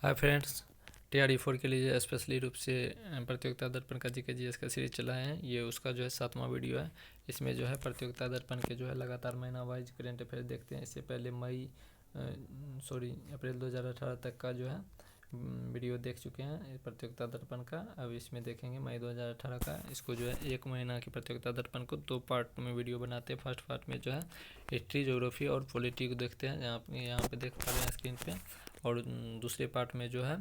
Hi friends, TRE 4 के लिए specially रूप से प्रतियोगिता दर्पण का GS का सीरीज चला है। ये उसका जो है 7वां वीडियो है। इसमें जो है प्रतियोगिता दर्पण के जो है लगातार महीना वाइज करेंट अफेयर देखते हैं। इससे पहले अप्रैल 2018 तक का जो है वीडियो देख चुके हैं प्रतियोगिता दर्पण का। अब इसमें देखेंगे मई 2018 का। इसको जो है एक महीना की प्रतियोगिता दर्पण को 2 पार्ट में वीडियो बनाते हैं। फर्स्ट पार्ट में जो है हिस्ट्री, ज्योग्राफी और पॉलिटी को देखते हैं, यहाँ पे देख पा रहे हैं स्क्रीन पे। और दूसरे पार्ट में जो है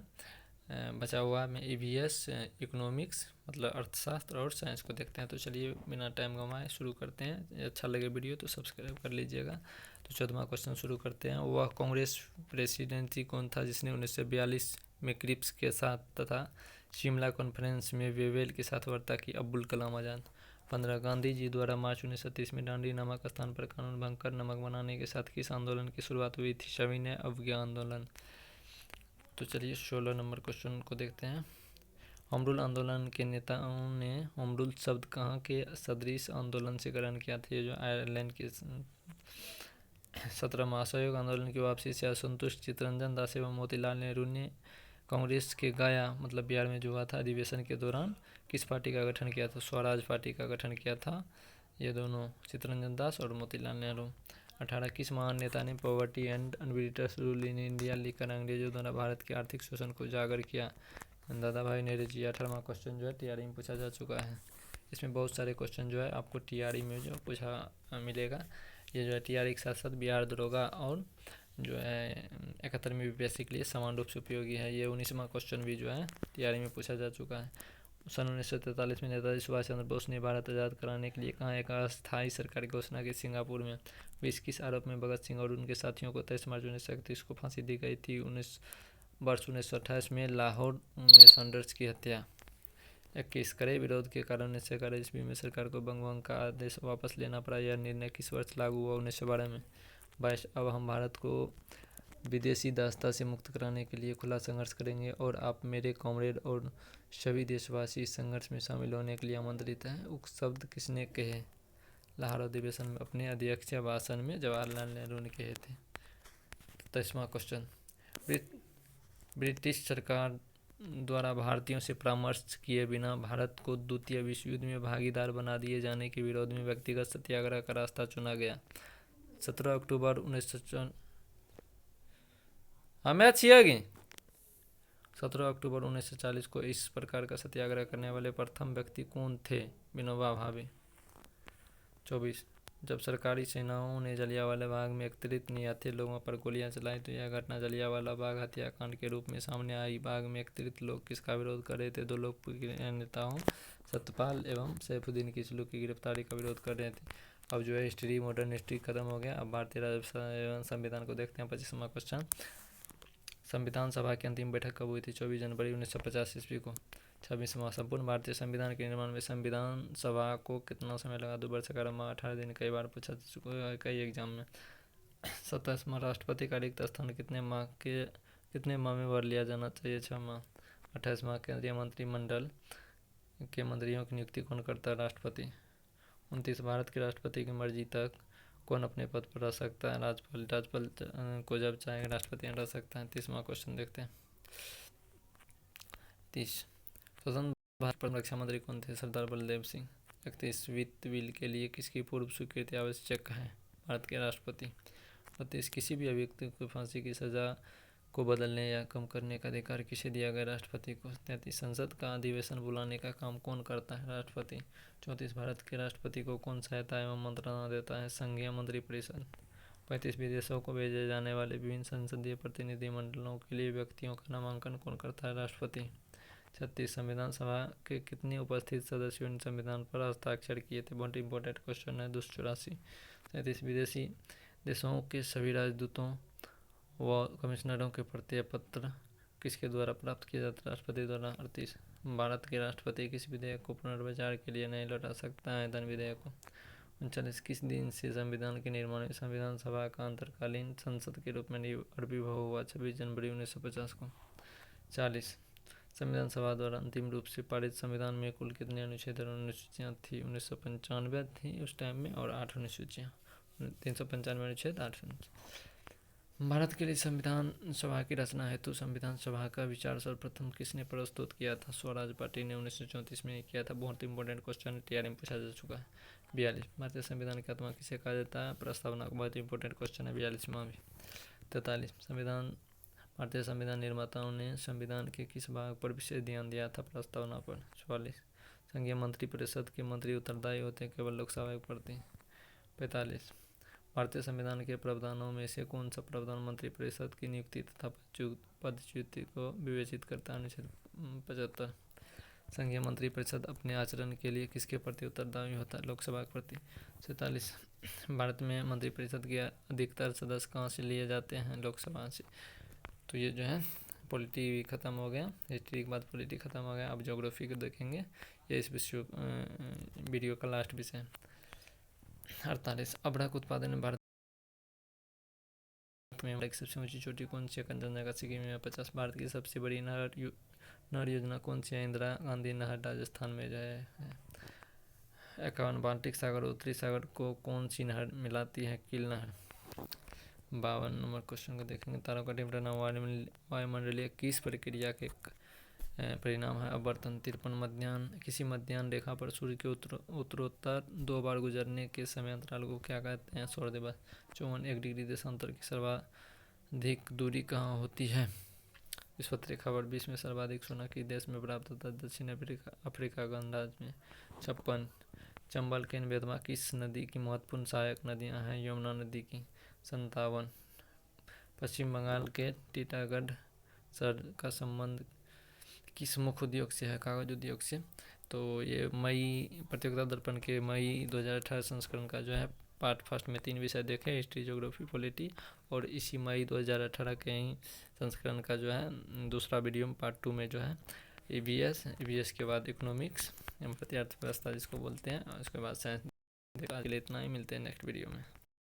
बचा हुआ में EVS, इकोनॉमिक्स मतलब अर्थशास्त्र और साइंस को देखते हैं। तो चलिए बिना टाइम गंवाए शुरू करते हैं। अच्छा लगे वीडियो तो सब्सक्राइब कर लीजिएगा। तो 14वां क्वेश्चन शुरू करते हैं। वह कांग्रेस प्रेसिडेंसी कौन था जिसने 1942 में क्रिप्स के साथ तथा शिमला कॉन्फ्रेंस में वेवेल के साथ वार्ता की? अब्दुल कलाम आज़ाद। 15 गांधी जी द्वारा मार्च 1930 में डांडी नामक स्थान पर कानून भंग कर नमक बनाने के साथ किस आंदोलन की शुरुआत हुई थी? सविनय अवज्ञा आंदोलन। तो चलिए 16 नंबर क्वेश्चन को देखते हैं। होम रूल आंदोलन के नेताओं ने होम रूल शब्द कहाँ के सदृश आंदोलन से ग्रहण किया था? ये जो आयरलैंड के 17 असहयोग आंदोलन की वापसी से असंतुष्ट चित्तरंजन दास एवं मोतीलाल नेहरू ने कांग्रेस के गया मतलब बिहार में जो हुआ था अधिवेशन के दौरान किस पार्टी का गठन किया था? स्वराज पार्टी का गठन किया था ये दोनों, चित्तरंजन दास और मोतीलाल नेहरू। 18 किस महान नेता ने पॉवर्टी एंड अनविजिटर्स रूल इन इंडिया लिखकर अंग्रेजों द्वारा भारत के आर्थिक शोषण को उजागर किया? दादा भाई नेहरू जी। 18वां क्वेश्चन जो है TRE में पूछा जा चुका है। इसमें बहुत सारे क्वेश्चन जो है आपको TRE में जो पूछा मिलेगा। ये जो है TRE के साथ साथ बिहार दरोगा और जो है 71वीं BPSC के लिए समान रूप से उपयोगी है। ये 19वां क्वेश्चन भी जो है TRE में पूछा जा चुका है। सन 1943 में नेताजी सुभाष चंद्र बोस ने भारत आज़ाद कराने के लिए कहाँ एक अस्थायी सरकार की घोषणा की? सिंगापुर में। 20 किस आरोप में भगत सिंह और उनके साथियों को 23 मार्च 1931 को फांसी दी गई थी? 1928 में लाहौर में सैंडर्स की हत्या। 21 करे विरोध के कारण 1911 ईस्वी में सरकार को बंगभंग का आदेश वापस लेना पड़ा। यह निर्णय किस वर्ष लागू हुआ? 1912 में। 22 अब हम भारत को विदेशी दासता से मुक्त कराने के लिए खुला संघर्ष करेंगे और आप मेरे कॉमरेड और सभी देशवासी इस संघर्ष में शामिल होने के लिए आमंत्रित हैं। उक्त शब्द किसने कहे? लाहौर अधिवेशन में अपने अध्यक्षीय भाषण में जवाहरलाल नेहरू ने कहे थे। 23वां क्वेश्चन। ब्रिटिश सरकार द्वारा भारतीयों से परामर्श किए बिना भारत को द्वितीय विश्व युद्ध में भागीदार बना दिए जाने के विरोध में व्यक्तिगत सत्याग्रह का रास्ता चुना गया। 17 अक्टूबर 1954 हमें छिएगी 17 अक्टूबर 1940 को इस प्रकार का सत्याग्रह करने वाले प्रथम व्यक्ति कौन थे? विनोबा भावे। 24 जब सरकारी सेनाओं ने जलियांवाला बाग में एकत्रित निहत्थे लोगों पर गोलियां चलाई तो यह घटना जलियांवाला बाग हत्याकांड के रूप में सामने आई। बाग में एकत्रित लोग किसका विरोध कर रहे थे? दो लोकप्रिय नेताओं सत्यपाल एवं सैफुद्दीन किचलू की गिरफ्तारी का विरोध कर रहे थे। अब जो है हिस्ट्री, मॉडर्न हिस्ट्री खत्म हो गया। अब भारतीय राज्यसभा एवं संविधान को देखते हैं। 25वां क्वेश्चन। संविधान सभा की अंतिम बैठक कब हुई थी? 24 जनवरी 1950 ईस्वी को। 26वां संपूर्ण भारतीय संविधान के निर्माण में संविधान सभा को कितना समय लगा? 2 वर्ष 11 माह 18 दिन। कई बार पूछा चुका है कई एग्जाम में। 27वां राष्ट्रपति का रिक्त स्थान कितने माह में भर लिया जाना चाहिए? 6 माह। 28वां केंद्रीय मंत्रिमंडल के मंत्रियों की नियुक्ति कौन करता है? राष्ट्रपति। 29 भारत के राष्ट्रपति की मर्जी तक कौन अपने पद पर रह सकता है? राज्यपाल को जब चाहे राष्ट्रपति रह सकता है। 30वां क्वेश्चन देखते हैं। 30 स्वतंत्र भारत पर रक्षा मंत्री कौन थे? सरदार वल्लभ सिंह। 31 वित्त बिल के लिए किसकी पूर्व स्वीकृति आवश्यक है? भारत के राष्ट्रपति। 32 किसी भी अभियुक्त को फांसी की सजा को बदलने या कम करने का अधिकार किसे दिया गया? राष्ट्रपति को। 33 संसद का अधिवेशन बुलाने का काम कौन करता है? राष्ट्रपति। 34 भारत के राष्ट्रपति को कौन सहायता एवं मंत्रणा देता है? संघीय मंत्रिपरिषद। 35 विदेशों को भेजे जाने वाले विभिन्न संसदीय प्रतिनिधिमंडलों के लिए व्यक्तियों का नामांकन कौन करता है? राष्ट्रपति। 36 संविधान सभा के कितने उपस्थित सदस्यों ने संविधान पर हस्ताक्षर किए थे? बहुत इंपॉर्टेंट क्वेश्चन है। 284। 37 विदेशी देशों के सभी राजदूतों व कमिश्नरों के प्रत्यय पत्र किसके द्वारा प्राप्त किया जाता है? राष्ट्रपति द्वारा। 38 भारत के राष्ट्रपति किस विधेयक को पुनर्विचार के लिए नहीं लौटा सकता है? धन विधेयक को। 39 किस दिन से संविधान के निर्माण में संविधान सभा का अंतरकालीन संसद के रूप में आविर्भाव हुआ? 26 जनवरी 1950 को। 40 संविधान सभा द्वारा अंतिम रूप से पारित संविधान में कुल कितने अनुच्छेद और अनुसूचियाँ थी? 1995 थी उस टाइम में और 8 अनुसूचियाँ। 395 अनुच्छेद 8 अनुच्छेद। भारत के लिए संविधान सभा की रचना हेतु संविधान सभा का विचार सर्वप्रथम किसने प्रस्तुत किया था? स्वराज पार्टी ने 1934 में किया था। बहुत इंपॉर्टेंट क्वेश्चन टीआरएम में पूछा जा चुका है। 42 भारतीय संविधान की आत्मा किसे कहा जाता है? प्रस्तावना। बहुत इंपॉर्टेंट क्वेश्चन है 42वां भी। 43 भारतीय संविधान निर्माताओं ने संविधान के किस भाग पर विशेष ध्यान दिया था? प्रस्तावना पर। 44 संघीय मंत्रिपरिषद के मंत्री उत्तरदायी होते हैं, केवल लोकसभा के प्रति। 45 भारतीय संविधान के प्रावधानों में से कौन सा प्रावधान मंत्रिपरिषद की नियुक्ति तथा पदच्युति को विवेचित करता है? अनुच्छेद 75 संघीय मंत्रिपरिषद अपने आचरण के लिए किसके प्रति उत्तरदायी होता है? लोकसभा के प्रति। 47 भारत में मंत्रिपरिषद के अधिकतर सदस्य कहाँ से लिए जाते हैं? लोकसभा से। तो ये जो है पॉलिटी भी खत्म हो गया, हिस्ट्री के बाद पॉलिटी खत्म हो गया। अब ज्योग्राफी को देखेंगे, ये इस वीडियो का लास्ट विषय है। 48 अबड़क उत्पादन में भारत में सबसे ऊंची चोटी कौन सी है? कंचनजंगा सिक्किम में। 50 भारत की सबसे बड़ी नहर योजना कौन सी है? इंदिरा गांधी नहर राजस्थान में जो है। 51 बाल्टिक सागर उत्तरी सागर को कौन सी नहर मिलाती है? किल नहर। 52 नंबर क्वेश्चन को देखेंगे, तारों का टिमटना वायुमंडलीय किस प्रक्रिया के परिणाम है? अपवर्तन। 53 मध्याह्न किसी मध्याह्न रेखा पर सूर्य के उत्तरोत्तर 2 बार गुजरने के समय अंतराल को क्या कहते हैं? सौर दिवस। 54 1 डिग्री देशांतर की सर्वाधिक दूरी कहाँ होती है? विषुवत रेखा पर। 20 में सर्वाधिक सोना किस देश में प्राप्त होता है? दक्षिण अफ्रीका गणराज्य में। 56 चंबल केन बेतवा किस नदी की महत्वपूर्ण सहायक नदियां हैं? यमुना नदी की। 57 पश्चिम बंगाल के टीटागढ़ शहर का संबंध किस मुख्य उद्योग से है? कागज उद्योग से। तो ये मई प्रतियोगिता दर्पण के मई 2018 संस्करण का जो है पार्ट फर्स्ट में 3 विषय देखे, हिस्ट्री, ज्योग्राफी, पॉलिटी, और इसी मई 2018 के ही संस्करण का जो है दूसरा वीडियो में पार्ट 2 में जो है ईवीएस के बाद इकोनॉमिक्स, भारतीय अर्थव्यवस्था जिसको बोलते हैं, और उसके बाद साइंस। आज के लिए इतना ही, मिलते हैं नेक्स्ट वीडियो में।